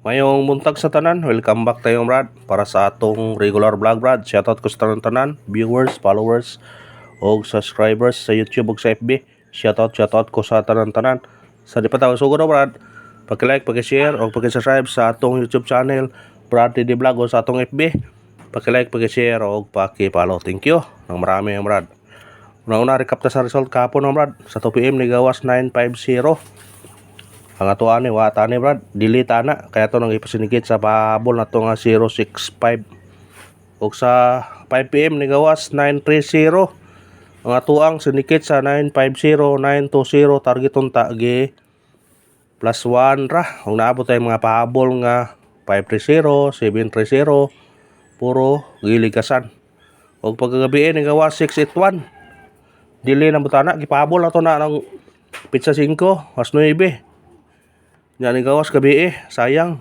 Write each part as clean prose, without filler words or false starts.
Mayong buntag sa tanan, welcome back tayo Brad para sa atong regular vlog Brad. Shoutout ko sa tanan, viewers, followers, o subscribers sa YouTube ug sa FB. Shoutout ko sa tanan. Sa di pa tayo sugod Brad, paki-like, paki-share o paki-subscribe sa atong YouTube channel Brad TD Vlog o sa atong FB. Paki-like, paki-share o paki-follow. Thank you. Nang marami Brad. Una-una recap ta sa result kahapon Brad. Sa 2 PM ni gawas 950. Ang ato ani wata ni Brad, delete ana kaya to nang ipasinigit sa pahabol na to nga 065. Ug sa 5 PM ni gawas 930. Ang ato ang sinikit sa 950, 920 target unta gi plus 1 ra. Ug naabot tay mga pahabol nga 530, 730 puro giligasan. Ug pagkagabi ni gawas 681. Dili na butana gipahabol na to na ng pizza 5, mas 9. Nya ni gawas gabi sayang.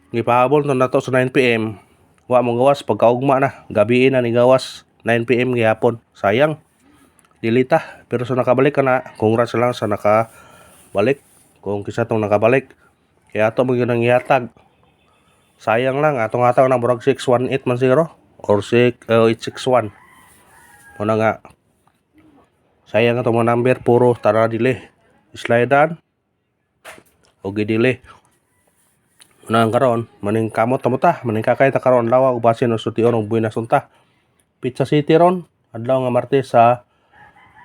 Gipahabol to nato sa 9 PM. Wa mo gawas pagkaugma na. Gabi na ni gawas 9 PM gihapon. Sayang. Dilita. Pero sa nakabalik ka na, congrats lang sa nakabalik. Kung kisa tong nakabalik. Kaya ato mo yun ang ihatag. Sayang lang. Atong hatag na murag 618 man siguro. Or 861. Muna nga. Sayang itong mga number. Puro tara dili. Slidean. O gidili. Unang karon maning kamot ta mo ta, maning kakay ta karon lawa ug base no sution og Buenas unta. Pizza City ron adlaw nga Martes sa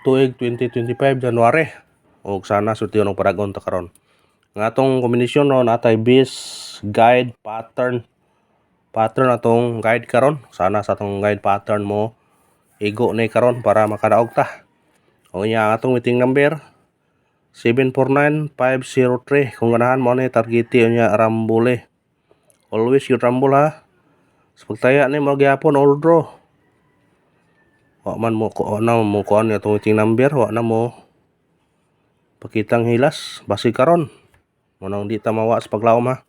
tuig 2025 January. Ug sana sution og Paragon ta karon. Nga atong kombinasyon ron atay bis guide pattern atong guide karon. Sana sa atong guide pattern mo igo ni karon para makadaog ta. O nya atong meeting number 749503. Kung ganahan mo ni targeti niya rambule. Always yung rambul ha. Sa pagtaya ni mo gyapon all draw. Wa man mo ko na mo kuan niya tong meeting number, wa na mo pakitang hilas basi karon. Mo nang di ta mawa sa paglawom ha.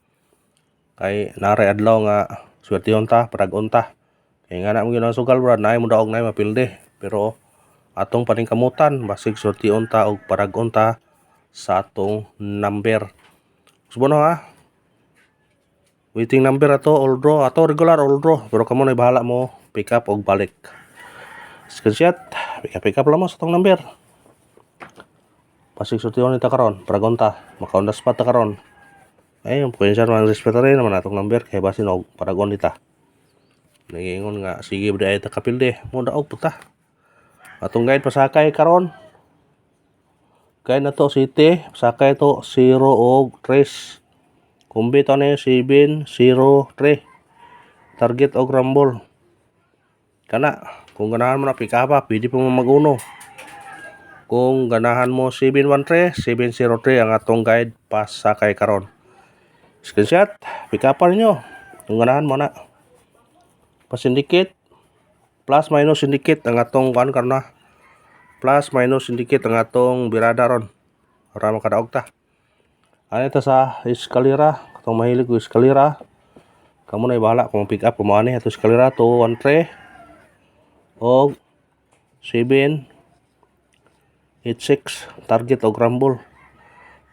Kay nare adlaw nga swertihon ta, paragon ta. Kay nga na mo gyud sugal brad, naay mo daog naay mapilde. Pero atong paningkamutan basig swertihon ta og paragon ta sa atong number. Subo ha. Waiting number ato all draw, ato regular all draw, pero kamo na bahala mo pick up og balik. Screenshot, pick up lang mo sa atong number. Pasig sutihon nita karon, paragon ta, maka-on the spot ta karon. Ay, yung pwensya man respeto rin naman atong number kay basin og paragon nita. Nagingon nga sige budi ay ta kapilde, mo daog puta. Atong guide pasakay karon. Kaya na to city, sakay to 0 og 3. Kumbi to na 703. Target og rumble. Kana, kung ganahan mo na pick up, pwede po mo mag-uno. Kung ganahan mo 713, 703 ang atong guide pasakay karon. Screenshot, pick up ninyo. Kung ganahan mo na. Pasindikit, plus minus syndicate ang atong kuan karon na. Plus minus syndicate ang atong birada ron para makadaog ta. Ano ito sa eskalera, katong mahilig ko eskalera. Kamu na bahala kung pick up kung ano ito eskalera 213 og 786 target og rumble.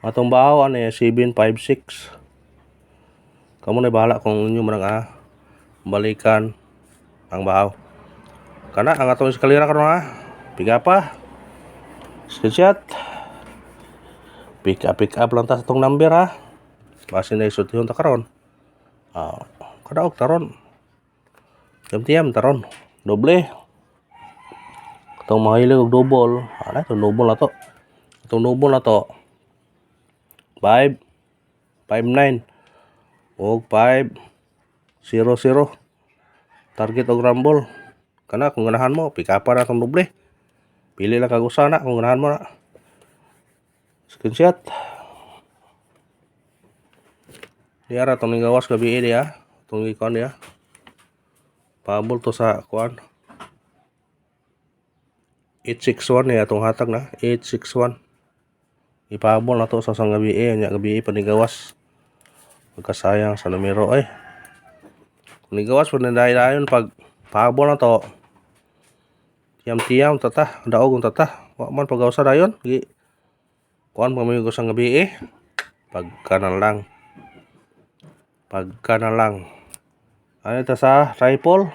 Atong bahaw ano 756. Kamu na bahala kung inyo man balikan ang bahaw. Kana ang atong eskalera karon ha. Pick up pa. Screenshot. Pick up lang ta sa itong number ha. Base na isutihon ta karon. Kadaog taron. Tiyam taron. Doble. Itong mahilig og double. Ano itong double na to? Itong double na to. 5, 5-9. O 5, 0-0. Target og rumble. Kana kung ganahan mo, pick up pa na itong doble. Pili lang kag-usa na kung ganahan mo na. Screenshot. Diara itong gawas gabi dia. Itong ikon dia. Pahabol to sa kuan. 861 ya itong hatag na. 861. Ipahabol na to sa sang gabi nya gabi panigawas. Pagkasayang sa numero ay. Panigawas pud na dayon pag pahabol na to. Tiyam tata, daog tata. Wa man pagawsa dayon, gi kuan pamigos ang gabi pagkanan lang. Pagka na lang. Ano ito sa tripod?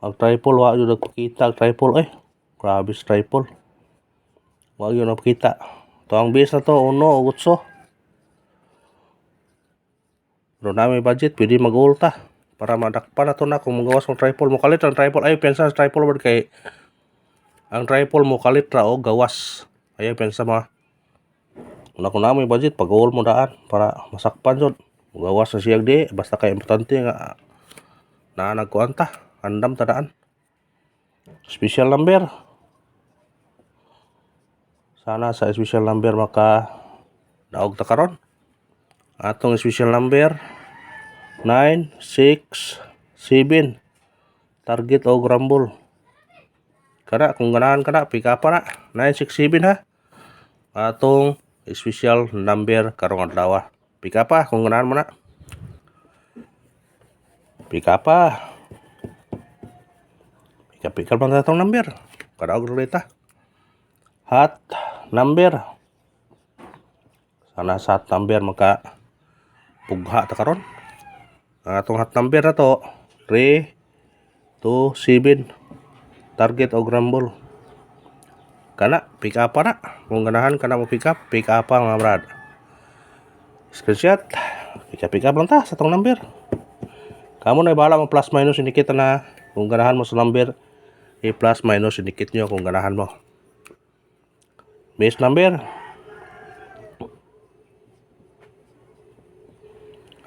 Ang tripod, wag yun nagpakita. Ang tripod, grabe sa tripod. Wag yun nagpakita. Ito ang base na to, 1 o 8. Pero na may budget, pwede mag-ulta. Para madakpan na to na kung magawas ng tripod. Mukalit ang tripod. Ay, pensa sa tripod ba kay ang tripod mukalit ra o gawas. Ay, pensa mga. Kung na may budget, pag-ul mo daan para masakpan dyan. Gawas na siyag di. Basta kay importante nga na nagkuanta. Andam tadaan. Special number. Sana sa special number maka daog ta karon. Atong special number 967. Target o rumble. Kana kung ganahan kana pick up na 967 ha. Atong special number karong adlaw. Pick up pa kung ganahan mo na. Pick up pa. Pick up lang atong number. Kadaog rita. Hot number. Sana sa hot number maka pugha ta karon. Atong hot number na to 327. Target o rumble. Kana pick up pa na. Kung ganahan kana mo pick up pa mga brad. Screenshot. Pick up lang ta sa tong number. Kamu na bahala mo plus minus indicate na kung ganahan mo sa number. I-plus minus indicate nyo kung ganahan mo. Base number.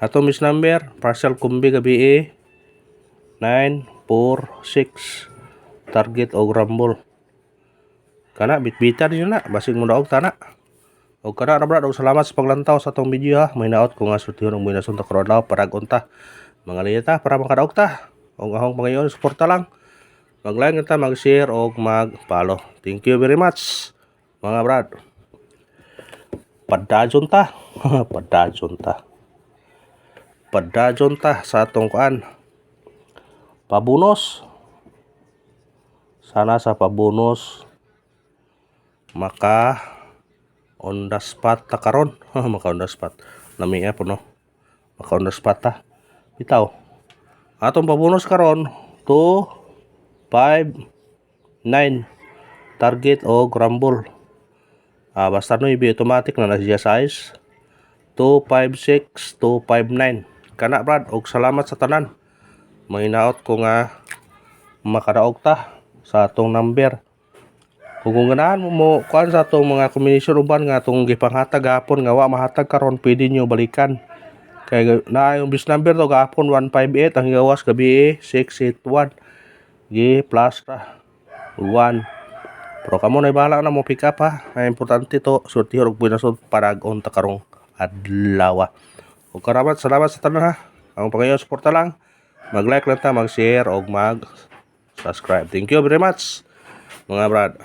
Atong base number. Partial kumbi gabi 946. Target o rumble. Kana bitbitan yun na. Basig mo daog tana. O kana na brad. Salamat sa paglantaw sa atong video ha. May naot kung nga sultihon ng minasun ta karon daw. Paragunta. Mga liyata para makadaog ta. O ahong pangayon. Suporta lang. Mag-like ta, mag-share o mag-follow. Thank you very much mga brad. Padajon ta. Padajon ta sa atong kuan. Pabunos. Sana sa pabunos maka on the spot ta karon. Maka on the spot. Namiya po no. Maka on the spot ta. Bitaw. Atong pabunos karon 259 target o rumble. Basta no ibi automatic na siya size 256 259. Kana brad og salamat sa tanan. Mahinaot ko nga makadaog ta sa atong number. Kung ganahan mo kuan sa atong mga combination uban nga atong gipanghatag gapon nga wa mahatag karon pwede nyo balikan. Kay na yung bis number to gapon 158 ang gawas gabi 681. Gi plus ra 1. Pero kamo na bahala na mo pick up ha. Ay importante to surtihon og pinasod parag-on ta karong adlaw. Ug salamat sa tanan ha. Ang pangayo suporta lang. Mag-like lang ta, mag-share og mag-subscribe. Thank you very much mga brad.